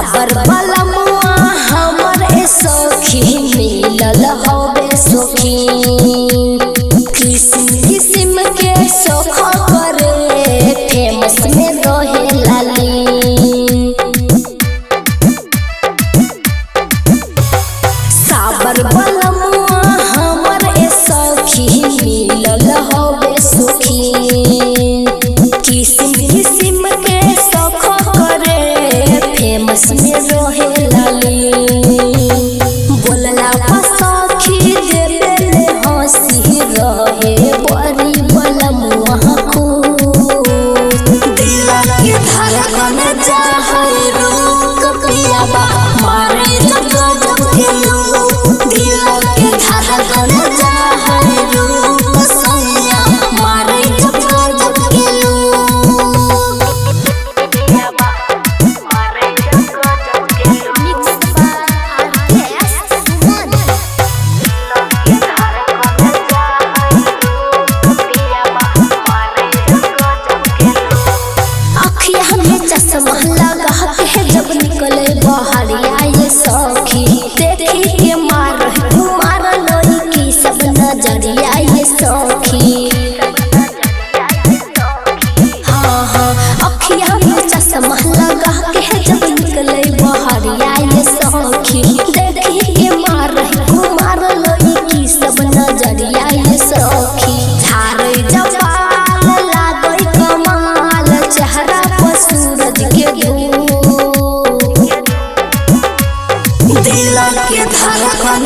साबर वाला मुआ हमर ए सखी मिलल हवे सखी किस्म किस्म के सख करे फेमस में रहे लाली साबर वाला मुआ हमर ए सखी मिलल हवे सखी किस्म किस्म के सख करे फेमस में रहे लाली बोलला सखी देले हंसी रहे बड़ी बलमुआ को दिल के धड़कन जाहे रोक पियाबा मारे जग के लोग दिल के धड़कन जाहे रोक सैया मारे जग के लोग पियाबा मारे जग के चश्मा लगा के जब निकले बहरिया ये सखी देखी के मार लड़की सब नजरिया ये सखी हाँ हाँ अखिया में चश्मा लगा के जब निकले बहरिया ये सखी देखी के मार लड़की सब नजरिया ये सखी झारे जवाल लागई कमाल चेहरा पर सूरज के दिल के धड़कन